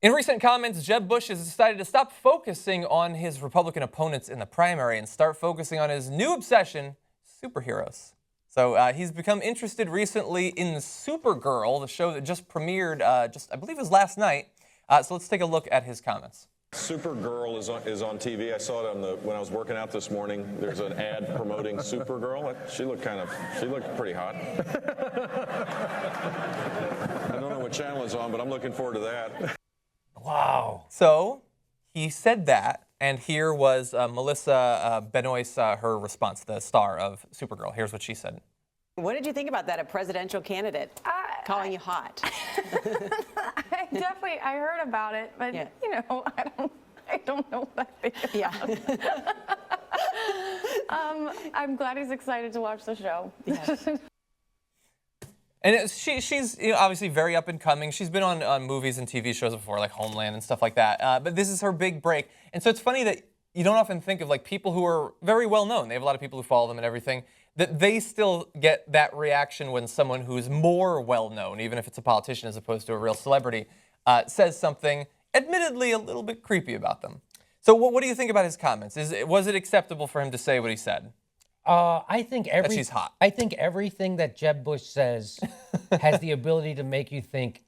In recent comments, Jeb Bush has decided to stop focusing on his Republican opponents in the primary and start focusing on his new obsession, superheroes. So he's become interested recently in Supergirl, the show that just premiered, I believe it was last night. So let's take a look at his comments. Supergirl is on TV. I saw it when I was working out this morning. There's an ad promoting Supergirl. She looked pretty hot. I don't know what channel it's on, but I'm looking forward to that. Wow. So he said that, and here was Melissa Benoist, her response, the star of Supergirl. Here's what she said. What did you think about that, a presidential candidate calling you hot? I heard about it, but yeah. I don't know what I think about it. I'm glad he's excited to watch the show. Yes. And she's obviously very up and coming. She's been on movies and TV shows before, like Homeland and stuff like that. But this is her big break. And so it's funny that you don't often think of like people who are very well known. They have a lot of people who follow them and everything. That they still get that reaction when someone who's more well known, even if it's a politician as opposed to a real celebrity, says something admittedly a little bit creepy about them. So what do you think about his comments? Was it acceptable for him to say what he said? I think that she's hot. I think everything that Jeb Bush says has the ability to make you think.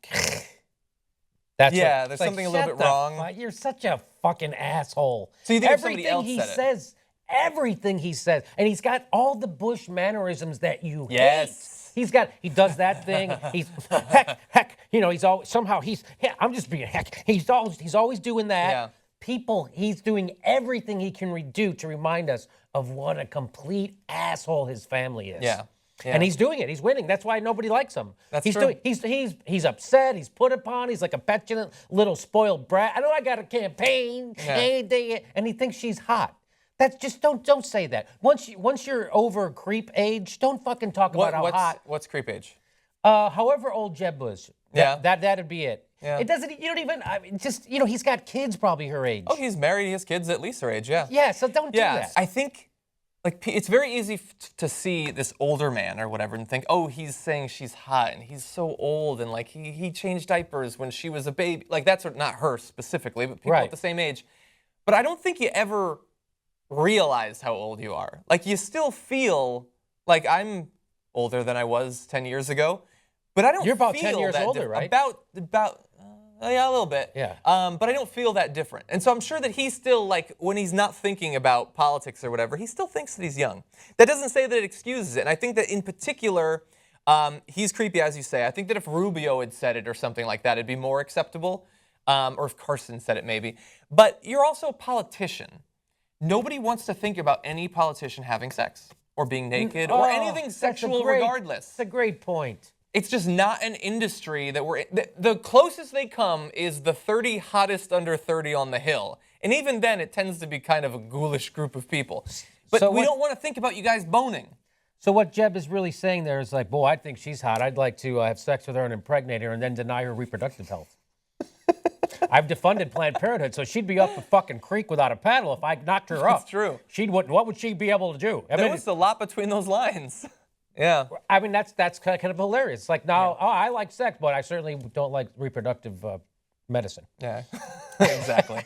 There's something a little bit wrong. You're such a fucking asshole. So you think if somebody else said it? Everything he says, and he's got all the Bush mannerisms that you hate. He does that thing. He's heck. He's always I'm just being heck. He's always doing that. Yeah. People, he's doing everything he can do to remind us of what a complete asshole his family is. Yeah. And he's doing it. He's winning. That's why nobody likes him. That's true. He's upset. He's put upon. He's like a petulant little spoiled brat. I know I got a campaign. Yeah. And he thinks she's hot. That's just don't say that. Once you're over creep age, don't fucking talk about how hot. What's creep age? However old Jeb Bush. That'd be it. Yeah. It doesn't. You don't even. He's got kids probably her age. Oh, he's married. He has kids at least her age. Yeah. Yeah. So don't do that. I think. Like, it's very easy to see this older man or whatever and think, oh, he's saying she's hot and he's so old and like he changed diapers when she was a baby. Like that's not her specifically, but people at the same age. But I don't think you ever realize how old you are. Like you still feel like I'm older than I was 10 years ago, but I don't. You're about feel 10 years that older, right? Yeah, a little bit. Yeah. But I don't feel that different. And so I'm sure that he's still, like, when he's not thinking about politics or whatever, he still thinks that he's young. That doesn't say that it excuses it. And I think that in particular, he's creepy, as you say. I think that if Rubio had said it or something like that, it'd be more acceptable. Or if Carson said it, maybe. But you're also a politician. Nobody wants to think about any politician having sex or being naked or anything sexual regardless. That's a great point. It's just not an industry that we're in. The closest they come is the 30 hottest under 30 on the Hill. And even then, it tends to be kind of a ghoulish group of people. But we don't want to think about you guys boning. So what Jeb is really saying there is like, boy, I think she's hot. I'd like to have sex with her and impregnate her and then deny her reproductive health. I've defunded Planned Parenthood, so she'd be up the fucking creek without a paddle if I knocked her up. That's true. What would she be able to do? There was a lot between those lines. Yeah. I mean, that's kind of hilarious. It's like, now, I like sex, but I certainly don't like reproductive medicine. Yeah, exactly.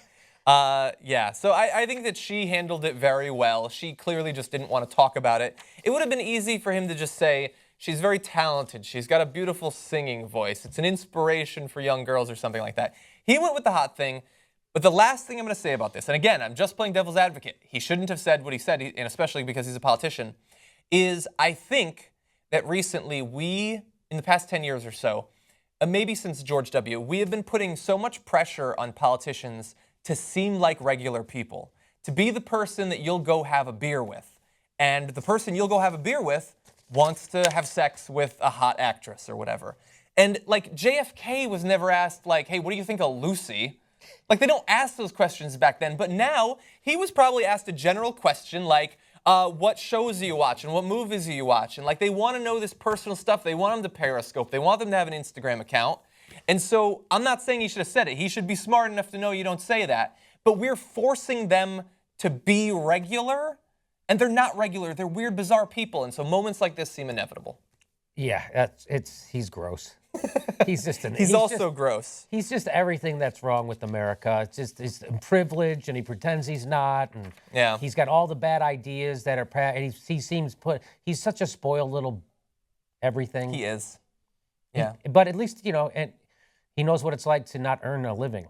So I think that she handled it very well. She clearly just didn't want to talk about it. It would have been easy for him to just say, she's very talented. She's got a beautiful singing voice. It's an inspiration for young girls or something like that. He went with the hot thing. But the last thing I'm going to say about this, and again, I'm just playing devil's advocate. He shouldn't have said what he said, and especially because he's a politician, is I think that recently we, in the past 10 years or so, maybe since George W., we have been putting so much pressure on politicians to seem like regular people, to be the person that you'll go have a beer with. And the person you'll go have a beer with wants to have sex with a hot actress or whatever. And like JFK was never asked like, hey, what do you think of Lucy? Like they don't ask those questions back then, but now he was probably asked a general question like, what shows are you watching? What movies are you watching? Like they want to know this personal stuff. They want him to Periscope. They want them to have an Instagram account. And so I'm not saying he should have said it. He should be smart enough to know you don't say that. But we're forcing them to be regular, and they're not regular. They're weird, bizarre people. And so moments like this seem inevitable. Yeah, he's gross. He's just He's also gross. He's just everything that's wrong with America. It's just he's privileged, and he pretends he's not. And Yeah. he's got all the bad ideas that are. And he seems He's such a spoiled little everything. He is. Yeah. But at least and he knows what it's like to not earn a living.